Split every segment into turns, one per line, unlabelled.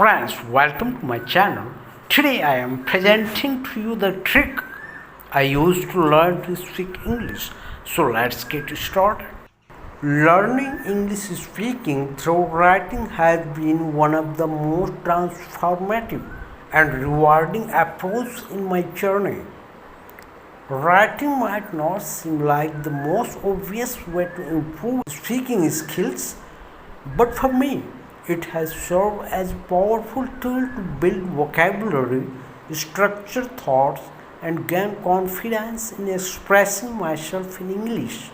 Friends, welcome to my channel. Today I am presenting to you the trick I use to learn to speak English. So let's get started. Learning English speaking through writing has been one of the most transformative and rewarding approaches in my journey. Writing might not seem like the most obvious way to improve speaking skills, but for me, it has served as a powerful tool to build vocabulary, structure thoughts, and gain confidence in expressing myself in English.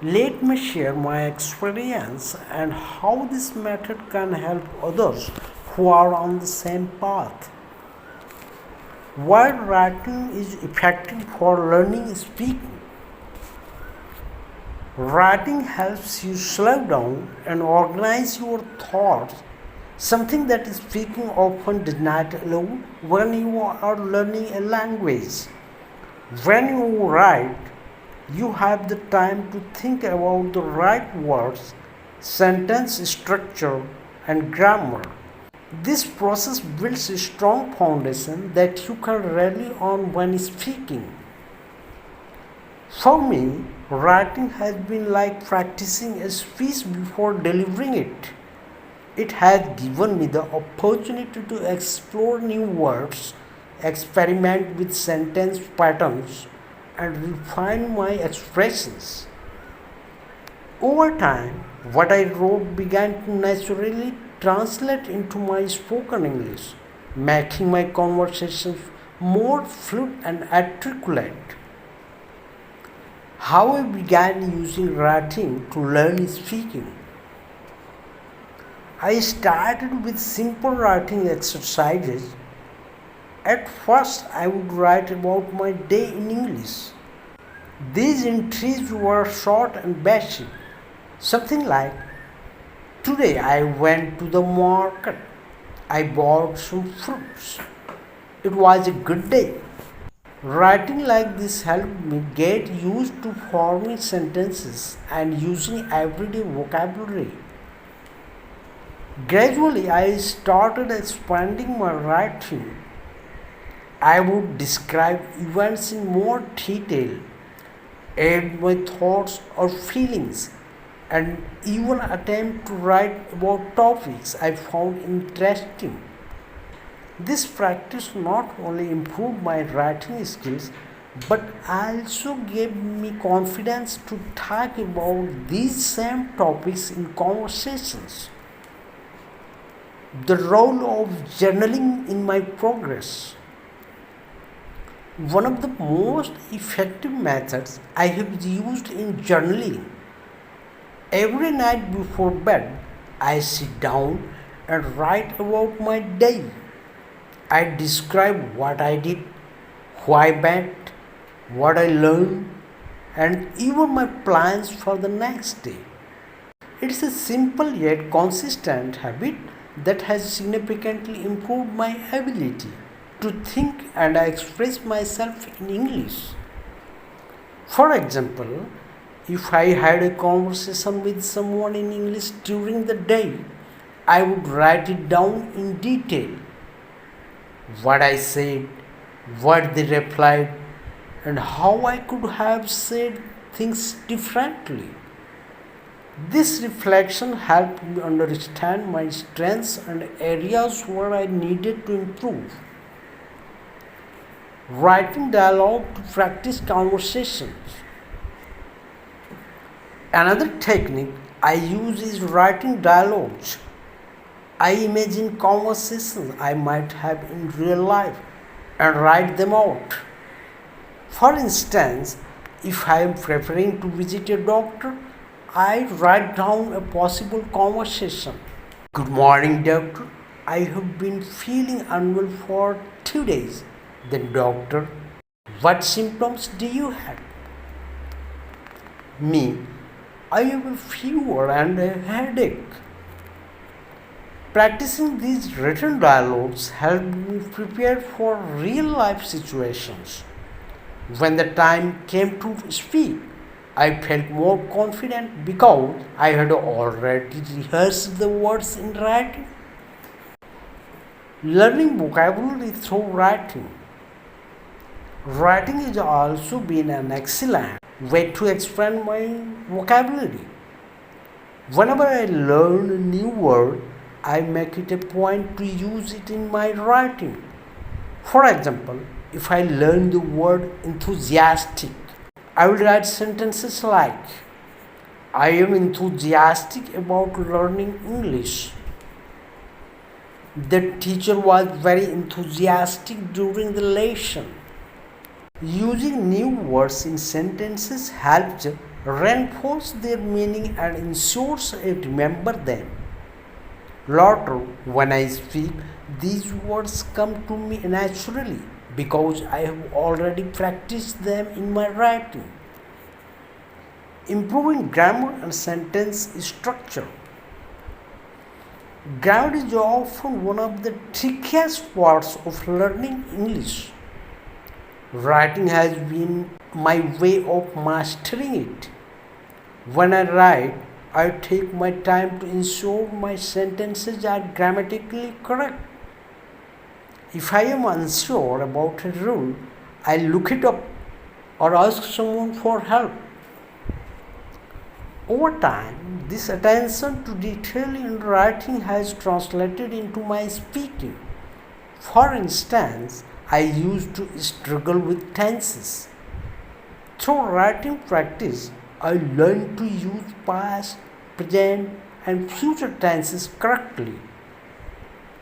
Let me share my experience and how this method can help others who are on the same path. While writing is effective for learning speaking, writing helps you slow down and organize your thoughts, something that speaking often does not allow when you are learning a language. When you write, you have the time to think about the right words, sentence structure, and grammar. This process builds a strong foundation that you can rely on when speaking. For me, writing has been like practicing a speech before delivering it. It has given me the opportunity to explore new words, experiment with sentence patterns, and refine my expressions. Over time, what I wrote began to naturally translate into my spoken English, making my conversations more fluid and articulate. How I began using writing to learn speaking. I started with simple writing exercises. At first, I would write about my day in English. These entries were short and basic, something like, "Today I went to the market. I bought some fruits. It was a good day." Writing like this helped me get used to forming sentences and using everyday vocabulary. Gradually, I started expanding my writing. I would describe events in more detail, add my thoughts or feelings, and even attempt to write about topics I found interesting. This practice not only improved my writing skills but also gave me confidence to talk about these same topics in conversations. The role of journaling in my progress. One of the most effective methods I have used in journaling. Every night before bed, I sit down and write about my day. I describe what I did, who I met, what I learned, and even my plans for the next day. It's a simple yet consistent habit that has significantly improved my ability to think and express myself in English. For example, if I had a conversation with someone in English during the day, I would write it down in detail. What I said, what they replied, and how I could have said things differently. This reflection helped me understand my strengths and areas where I needed to improve. Writing dialogue to practice conversations. Another technique I use is writing dialogues. I imagine conversations I might have in real life and write them out. For instance, if I am preparing to visit a doctor, I write down a possible conversation. "Good morning, doctor. I have been feeling unwell for 2 days. Then, doctor, what symptoms do you have?" Me, "I have a fever and a headache." Practicing these written dialogues helped me prepare for real life situations. When the time came to speak, I felt more confident because I had already rehearsed the words in writing. Learning vocabulary through writing. Writing has also been an excellent way to expand my vocabulary. Whenever I learn a new word, I make it a point to use it in my writing. For example, if I learn the word enthusiastic, I will write sentences like I am enthusiastic about learning English. The teacher was very enthusiastic during the lesson. Using new words in sentences helps reinforce their meaning and ensures I remember them. Later, when I speak, these words come to me naturally because I have already practiced them in my writing. Improving grammar and sentence structure. Grammar is often one of the trickiest parts of learning English. Writing has been my way of mastering it. When I write, I take my time to ensure my sentences are grammatically correct. If I am unsure about a rule, I look it up or ask someone for help. Over time, this attention to detail in writing has translated into my speaking. For instance, I used to struggle with tenses. Through writing practice, I learned to use past, present, and future tenses correctly.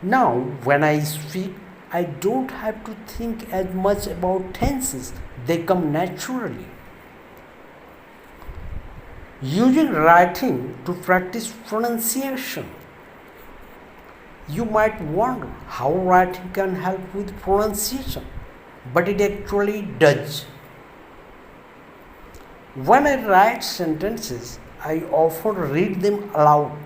Now, when I speak, I don't have to think as much about tenses, they come naturally. Using writing to practice pronunciation. You might wonder how writing can help with pronunciation, but it actually does. When I write sentences, I often read them aloud.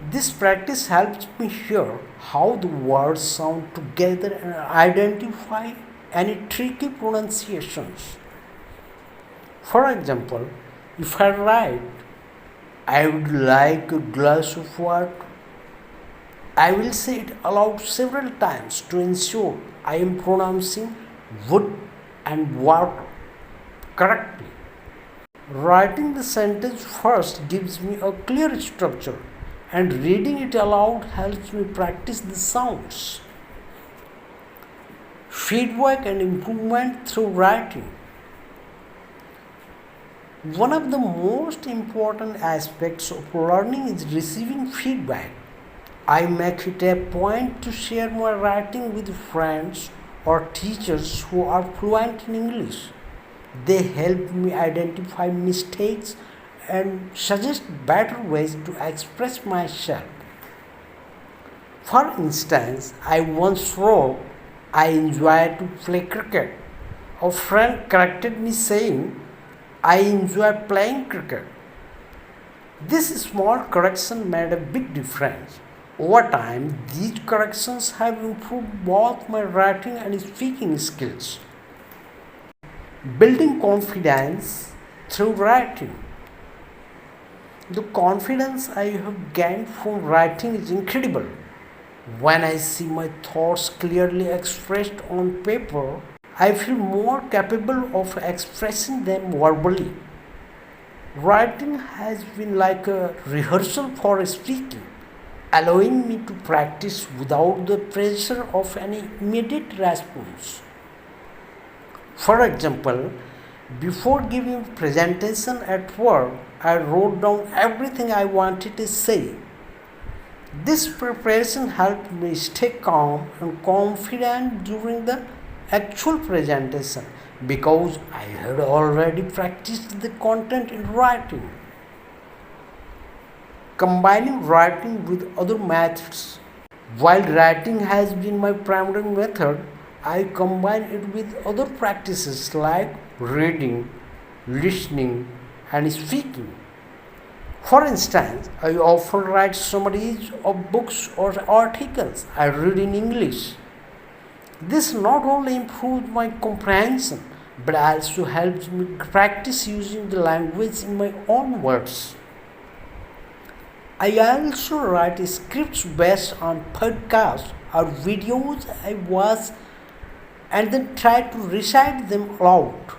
This practice helps me hear how the words sound together and identify any tricky pronunciations. For example, if I write, I would like a glass of water, I will say it aloud several times to ensure I am pronouncing wood and water correctly. Writing the sentence first gives me a clear structure, and reading it aloud helps me practice the sounds. Feedback and improvement through writing. One of the most important aspects of learning is receiving feedback. I make it a point to share my writing with friends or teachers who are fluent in English. They help me identify mistakes and suggest better ways to express myself. For instance, I once wrote, I enjoy to play cricket. A friend corrected me saying, I enjoy playing cricket. This small correction made a big difference. Over time, these corrections have improved both my writing and speaking skills. Building confidence through writing. The confidence I have gained from writing is incredible. When I see my thoughts clearly expressed on paper, I feel more capable of expressing them verbally. Writing has been like a rehearsal for speaking, allowing me to practice without the pressure of any immediate response. For example, before giving a presentation at work, I wrote down everything I wanted to say. This preparation helped me stay calm and confident during the actual presentation because I had already practiced the content in writing. Combining writing with other methods. While writing has been my primary method, I combine it with other practices like reading, listening, and speaking. For instance, I often write summaries of books or articles I read in English. This not only improves my comprehension but also helps me practice using the language in my own words. I also write scripts based on podcasts or videos I watch and then try to recite them aloud.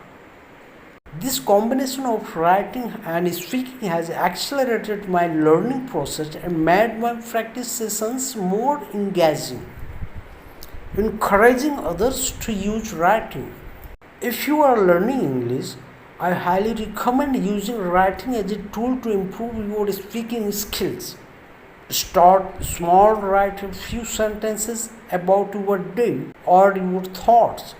This combination of writing and speaking has accelerated my learning process and made my practice sessions more engaging, encouraging others to use writing. If you are learning English, I highly recommend using writing as a tool to improve your speaking skills. Start small, write a few sentences about your day or your thoughts.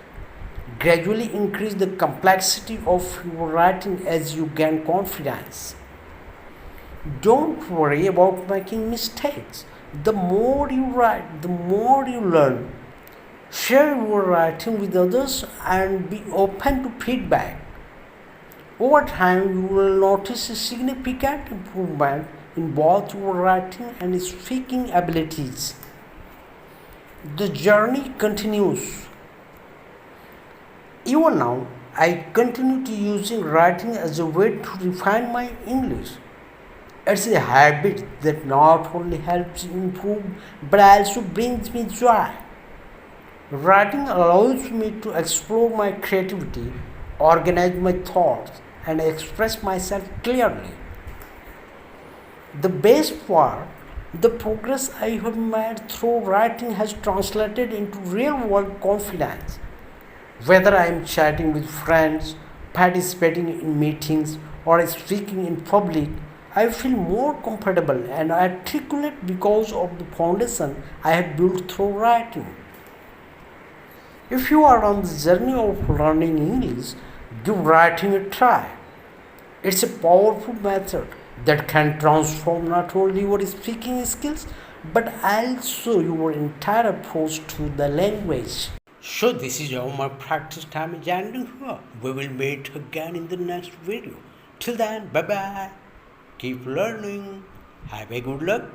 Gradually increase the complexity of your writing as you gain confidence. Don't worry about making mistakes. The more you write, the more you learn. Share your writing with others and be open to feedback. Over time, you will notice a significant improvement in both your writing and speaking abilities. The journey continues. Even now, I continue to using writing as a way to refine my English. It's a habit that not only helps improve but also brings me joy. Writing allows me to explore my creativity, organize my thoughts, and express myself clearly. The best part, the progress I have made through writing has translated into real world confidence. Whether I am chatting with friends, participating in meetings, or speaking in public, I feel more comfortable and articulate because of the foundation I have built through writing. If you are on the journey of learning English, give writing a try. It's a powerful method that can transform not only your speaking skills but also your entire approach to the language. So this is how my practice time is ending here. We will meet again in the next video. Till then, bye bye. Keep learning. Have a good luck.